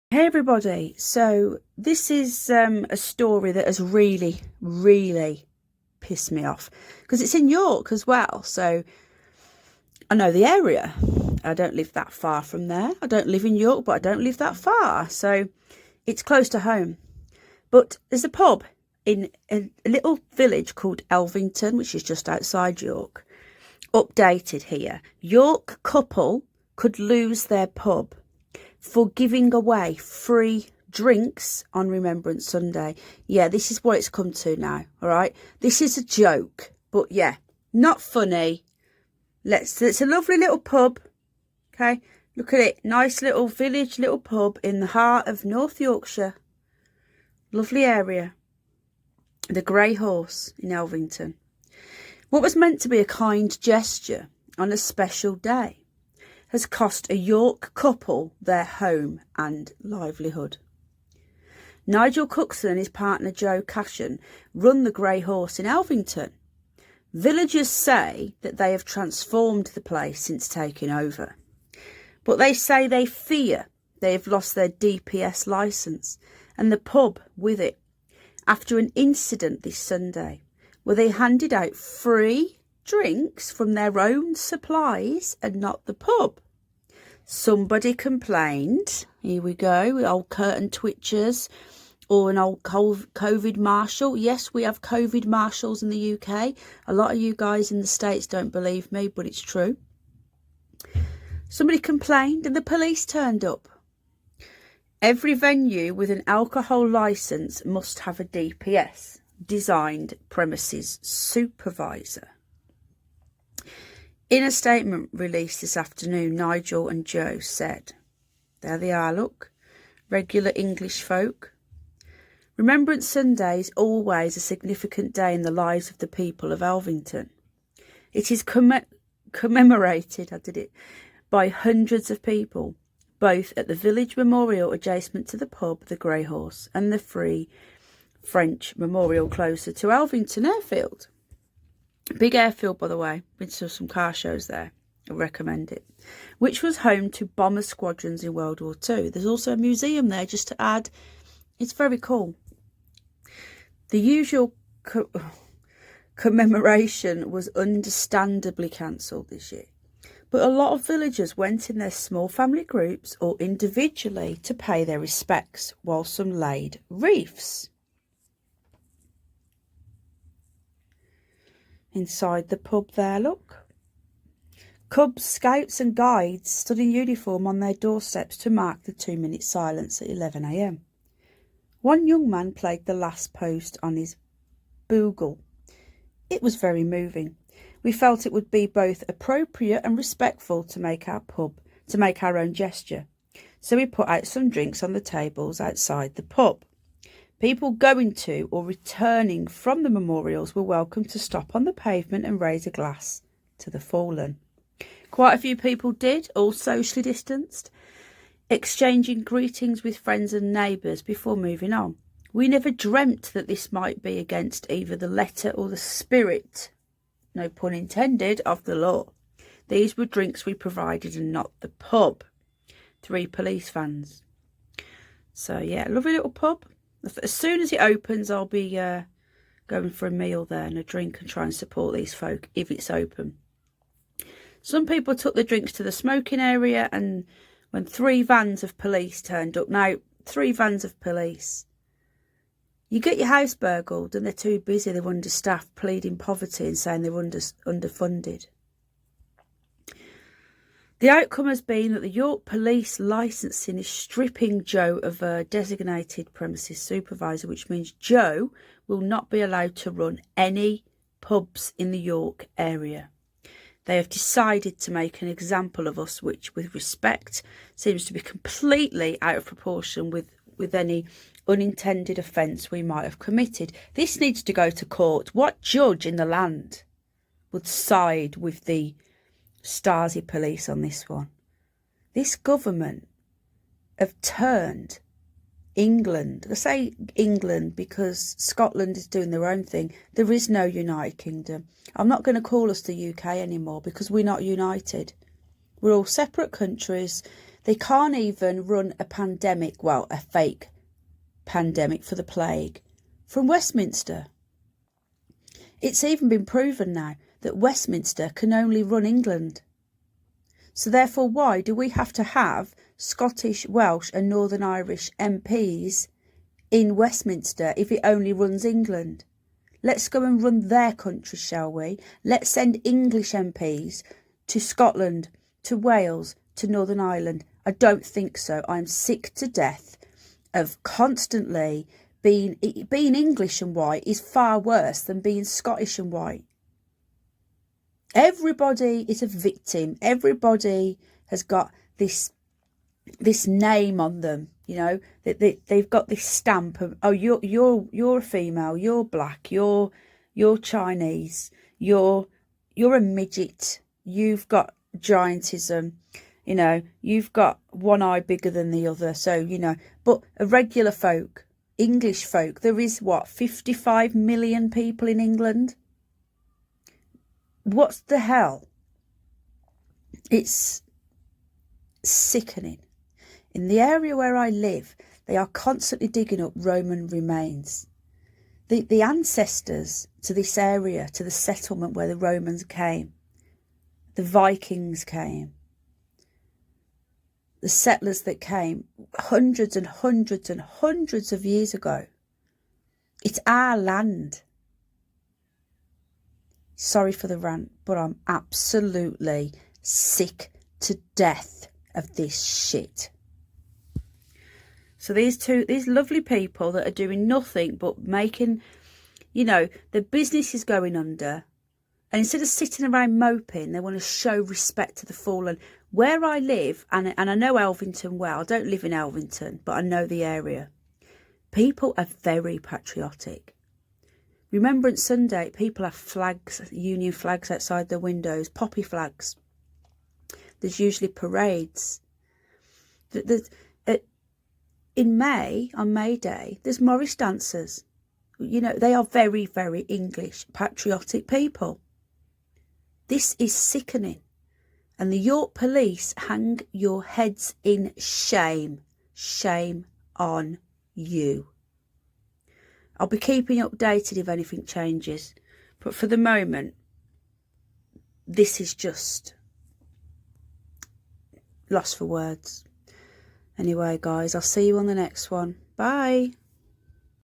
Hey everybody, so this is a story that has really pissed me off because it's in York as well, so I know the area. I don't live that far from there. I don't live in York, but I don't live that far, so it's close to home. But there's a pub in a little village called Elvington, which is just outside York. Updated here. York couple could lose their pub for giving away free drinks on Remembrance Sunday. Yeah, this is what it's come to now, all right? This is a joke, but yeah, not funny. It's a lovely little pub, okay? Look at it, nice little village, little pub in the heart of North Yorkshire. Lovely area. The Grey Horse in Elvington. What was meant to be a kind gesture on a special day has cost a York couple their home and livelihood. Nigel Cookson and his partner Joe Cashin run the Grey Horse in Elvington. Villagers say that they have transformed the place since taking over, but they say they fear they have lost their DPS licence and the pub with it after an incident this Sunday where they handed out free drinks from their own supplies and not the pub. Somebody complained. Here we go, old curtain twitchers or an old COVID marshal. Yes, we have COVID marshals in the UK. A lot of you guys in the States don't believe me, but it's true. Somebody complained and the police turned up. Every venue with an alcohol licence must have a DPS, designed premises supervisor. In a statement released this afternoon, Nigel and Joe said, there they are, look, regular English folk. Remembrance Sunday is always a significant day in the lives of the people of Elvington. It is commemorated, by hundreds of people, both at the village memorial adjacent to the pub, the Grey Horse, and the Free French memorial closer to Elvington Airfield. Big airfield, by the way. Been to some car shows there. I recommend it. Which was home to bomber squadrons in World War II. There's also a museum there, just to add. It's very cool. The usual commemoration was understandably cancelled this year. But a lot of villagers went in their small family groups or individually to pay their respects, while some laid wreaths. Inside the pub there, look. Cubs, scouts and guides stood in uniform on their doorsteps to mark the 2-minute silence at 11 a.m. One young man played the last post on his bugle. It was very moving. We felt it would be both appropriate and respectful to make our own gesture. So we put out some drinks on the tables outside the pub. People going to or returning from the memorials were welcome to stop on the pavement and raise a glass to the fallen. Quite a few people did, all socially distanced, exchanging greetings with friends and neighbours before moving on. We never dreamt that this might be against either the letter or the spirit, no pun intended, of the law. These were drinks we provided and not the pub. 3 police vans. So yeah, lovely little pub. As soon as it opens, I'll be going for a meal there and a drink and try and support these folk if it's open. Some people took the drinks to the smoking area, and when 3 vans of police turned up. Now, 3 vans of police. You get your house burgled and they're too busy, they're understaffed, pleading poverty and saying they're underfunded. The outcome has been that the York Police licensing is stripping Joe of a designated premises supervisor, which means Joe will not be allowed to run any pubs in the York area. They have decided to make an example of us, which, with respect, seems to be completely out of proportion with any unintended offence we might have committed. This needs to go to court. What judge in the land would side with the Stasi police on this one? This government have turned England. I say England because Scotland is doing their own thing. There is no United Kingdom. I'm not going to call us the UK anymore because we're not united. We're all separate countries. They can't even run a pandemic, well, a fake pandemic for the plague, from Westminster. It's even been proven now that Westminster can only run England. So therefore, why do we have to have Scottish, Welsh and Northern Irish MPs in Westminster if it only runs England? Let's go and run their country, shall we? Let's send English MPs to Scotland, to Wales, to Northern Ireland. I don't think so. I'm sick to death of constantly being English and white is far worse than being Scottish and white. Everybody is a victim. Everybody has got this name on them. You know, they've got this stamp of, oh, you're a female, you're black, you're Chinese, you're a midget, you've got giantism, you know, you've got one eye bigger than the other. So, you know, but a regular folk, English folk, there is what, 55 million people in England? What the hell? It's sickening. In the area where I live, they are constantly digging up Roman remains. The ancestors to this area, to the settlement where the Romans came, the Vikings came, the settlers that came hundreds and hundreds and hundreds of years ago. It's our land. Sorry for the rant, but I'm absolutely sick to death of this shit. So these lovely people that are doing nothing but making, you know, the business is going under. And instead of sitting around moping, they want to show respect to the fallen. Where I live, and I know Elvington well, I don't live in Elvington, but I know the area. People are very patriotic. Remembrance Sunday, people have flags, Union flags outside their windows, poppy flags. There's usually parades. In May, on May Day, there's Morris dancers. You know, they are very, very English, patriotic people. This is sickening. And the York police, hang your heads in shame. Shame on you. I'll be keeping you updated if anything changes. But for the moment, this is just lost for words. Anyway, guys, I'll see you on the next one. Bye.